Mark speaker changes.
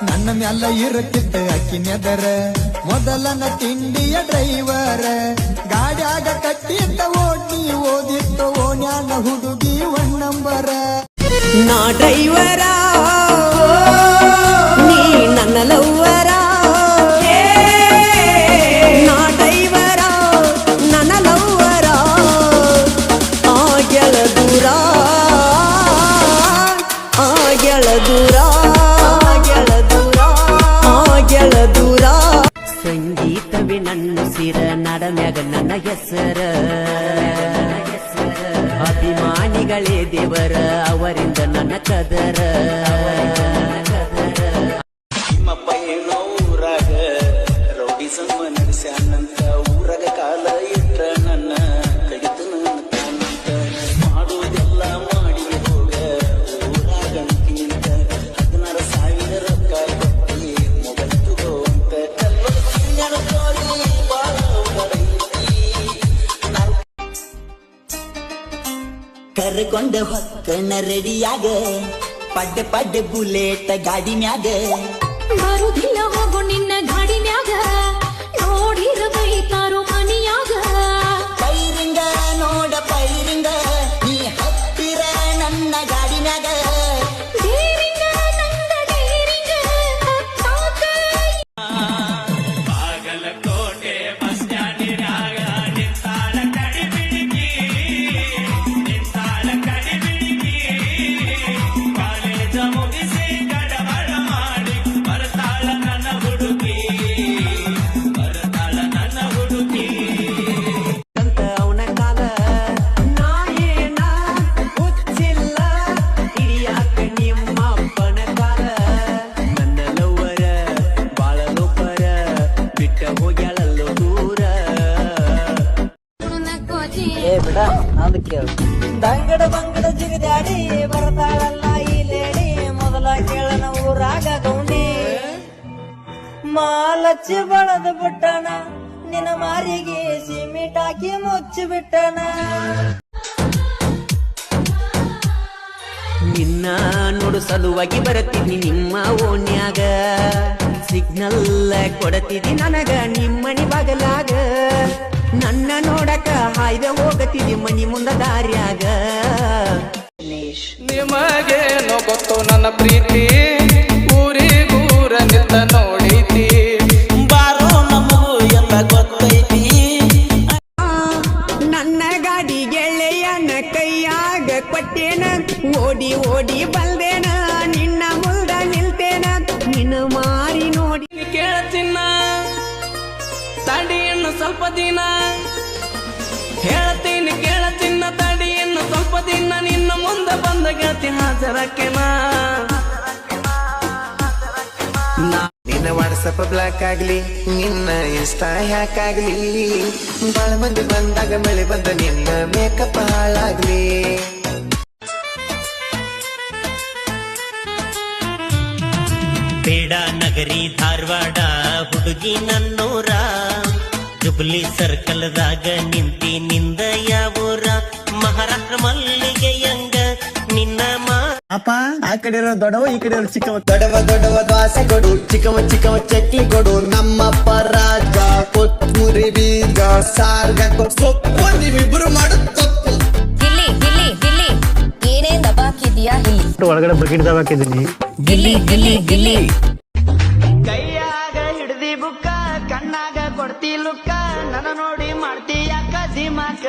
Speaker 1: ನನ್ನ ಮ್ಯಾಲ ಇರುತ್ತಿದ್ದ ಅಕ್ಕಿನೆದರ ಮೊದಲನ ತಿಂಡಿಯ ಡ್ರೈವರ್ ಗಾಡ್ಯಾಗ ಕಟ್ಟಿದ್ದ ಓಡಿ ಓದಿದ್ದ ಓಣ್ಯಾನ ಹುಡುಗಿ 1 ನಂಬರ
Speaker 2: ನಾ ಡ್ರೈವರ ನೀ ನನ್ನ ಲವ್ವರ ನಾ ಡ್ರೈವರ ನನ್ನ ಲವ್ವರ ಆಗೆಳ ದೂರ ಆಗೆಳ ದೂರ ಆಗೆಳ ದೂರ ಆಗೆಳ ದೂರ ಸಂಗೀತವೇ ನನ್ನ ಸಿರ ನಡಮ್ಯಾಗ ನನ್ನ ಹೆಸರ ಅಭಿಮಾನಿಗಳೇ ದೇವರ ಅವರಿಂದ ನನ್ನ ಕದರ
Speaker 3: ನಿಮ್ಮಪ್ಪ ಏನೋ ಊರಾಗ ರೌಡಿ ಸಮ ನಡೆಸ್ಯಾನಂತ ಊರಾಗ ಕಾಲ ಇಟ್ಟ ನನ್ನ ಕಡಿತು ಕಾಣಂತ ಮಾಡುವುದೆಲ್ಲ ಮಾಡಿ ಹೋಗ ಊರಾಗ ನಿಂತ 16,000 ರೊಕ್ಕ ಕೊಟ್ಟಿ ಮೊಬೈಲ್ ತಗೋ ಅಂತ ಕರ್ಕೊಂಡ ಹೊಕ್ಕಣ ರೆಡಿಯಾಗ ಪಡ್ಡೆ ಪಡ್ಡೆ ಬುಲೆಟ್ ಗಾಡಿ ಮ್ಯಾಗ
Speaker 4: ಬರುದಿಲ್ಲ ಹೋಗು ನಿನ್ನ ಗಾಡಿ ಮ್ಯಾಗ ನೋಡಿರ ಬೈತಾರೋ ಮನಿಯಾಗ
Speaker 3: ಪೈರಿಂಗ ನೋಡ ಪೈರಿಂಗ ನೀ ಹತ್ತಿರ ನನ್ನ ಗಾಡಿ ಮ್ಯಾಗ
Speaker 4: ಡೇರಿಂಗ ನಂದ ಡೇರಿಂಗ ಹತ್ತಾಕ
Speaker 5: ಬಾಗಲಕೋಟೆ ಬಸ್ ಸ್ಟ್ಯಾಂಡಿನಾಗ ನಿಂತಾಳ ಕಡಿಬಿಡಿಗಿ ನಿಂತಾಳ ಕಡಿಬಿಡಿಗಿ ಕಾಲೇಜ ಮುಗಿಸಿ ಗಡಬಡ ಮಾಡಿ ಬರ್ತಾಳ ನನ್ನ ಹುಡುಗಿ ಬರ್ತಾಳ ನನ್ನ ಹುಡುಗಿ
Speaker 2: ಅಂತ ಅವನ ಕಾಲ ನಾ ಏನ ಹುಚ್ಚಿಲ್ಲ ಹಿಡಿಯಾಕ ನಿಮ್ಮ ಅಪ್ಪನ ಕಾಲ ನನ್ನ ಲವ್ವರ ಬಾಳ ಲೋಪರ ಬಿಟ್ಟ ಹೋಗ್ಯಾಳಲ್ಲೋ ದೂರ
Speaker 6: ಏ ಬಿಡ ನಂದು ಕೇಳು ದಂಗಡ ಬಂಗಡ ಜಿಗದಾಡಿ ಬರ್ತಾಳಲ್ಲ ಈ ಲೇಡಿ ಮೊದಲ ಕೇಳನ ಊರಾಗ ಗೌಂಡಿ ಮಾಲಚ್ಚಿ ಬಳದ ಬಿಟ್ಟಣ ನಿನ್ನ ಮಾರಿಗೆ ಸಿಮೆಂಟ್ ಹಾಕಿ ಮುಚ್ಚಿ ಬಿಟ್ಟಣ
Speaker 2: ನಿನ್ನ ನೋಡು ಸಲುವಾಗಿ ಬರತೀನಿ ನಿಮ್ಮ ಓಣ್ಯಾಗ ಸಿಗ್ನಲ್ ಕೊಡತಿದಿ ನನಗ ನಿಮ್ಮನಿ ಬಾಗಲಾಗ ನನ್ನ ನೋಡಕ ಹಾಯ್ದ ಹೋಗತಿದಿ ಮನಿ ಮುಂದ ದಾರ್ಯಾಗ
Speaker 5: ನಿಮಗೇನೋ ಗೊತ್ತು ನನ್ನ ಪ್ರೀತಿ ಊರಿಗೂರ ನಿಂತ ನೋಡೈತಿ
Speaker 3: ಬಾರೋ ನಮಗೂ ಎಲ್ಲ ಗೊತ್ತೈತಿ
Speaker 2: ನನ್ನ ಗಾಡಿ ಗೆಳೆಯನ ಕೈಯಾಗ ಕೊಟ್ಟೇನ ಓಡಿ ಓಡಿ ಬಲ್ದೇನ ನಿನ್ನ ಮುಲ್ದ ನಿಲ್ತೇನ ನಿನ್ನ ಮಾರಿ ನೋಡಿ
Speaker 5: ಕೇಳತಿನ್ನ ತಡಿಯನ್ನು ಸ್ವಲ್ಪ ದಿನ ಹೇಳ್ತೀನಿ ಕೇಳತಿನ್ನ ತಡಿಯನ್ನು ಸ್ವಲ್ಪ ದಿನ ನಿನ್ನ ಮುಂದೆ ಬಂದ ಗೆಳತಿ ಹಾಜರಕ್ಕೆನ
Speaker 7: ನಿನ್ನ ವಾಟ್ಸಪ್ ಬ್ಲಾಕ್ ಆಗ್ಲಿ ನಿನ್ನ ಇನ್ಸ್ಟಾ ಹ್ಯಾಕ್ ಆಗ್ಲಿ ಬಾಳ ಮಂದಿ ಬಂದಾಗ ಮಳೆ ಬಂದ ನಿನ್ನ ಮೇಕಪ್ ಹಾಳಾಗ್ಲಿ
Speaker 8: ಬೇಡ ನಗರಿ ಧಾರವಾಡ ಹುಡುಗಿ ನನ್ನೂರ ಜುಬ್ಲಿ ಸರ್ಕಲ್ದಾಗ ನಿಂತಿ ನಿಂದ ಯಾವೂರ ಮಹಾರಾಷ್ಟ್ರ ಮಲ್ಲಿಗೆಯಂಗ ನಿನ್ನ
Speaker 1: ಅಪ್ಪ ಆ ಕಡೆ ಇರೋ ದೊಡ್ಡವ ಈ ಕಡೆ ಇರೋ ಚಿಕ್ಕವ
Speaker 7: ದೊಡವ ದೊಡವ ದ್ವಾಸೆ ಕೊಡು ಚಿಕ್ಕವ ಚಿಕ್ಕವ ಚಕ್ಲಿ ಕೊಡು ನಮ್ಮಪ್ಪ ರಾಜ ಕೊತ್ತಂಬರಿ ಬೀಜ ಸಾರ್ಗ ಸೊಪ್ಪು ನೀವಿಬ್ರು ಮಾಡು ತಪ್ಪು
Speaker 4: ಗಿಲ್ಲಿ ಗಿಲ್ಲಿ ಗಿಲ್ಲಿ ಏನೇ ದಬಾಕಿದ್ಯಾ ಇಲ್ಲಿ
Speaker 1: ಒಳಗಡೆ ಬಕೆಟ್ ಹಾಕಿದ್ದೀನಿ
Speaker 4: ಗಿಲ್ಲಿ ಗಿಲ್ಲಿ ಗಿಲ್ಲಿ
Speaker 6: ಕೈಯಾಗ ಹಿಡ್ದಿ ಬುಕ್ಕ ಕಣ್ಣಾಗ ಕೊಡ್ತಿ ಲುಕ್ಕ ನನ್ನ ನೋಡಿ ಮಾಡ್ತಿ ಯಾಕ ದಿಮಾಕ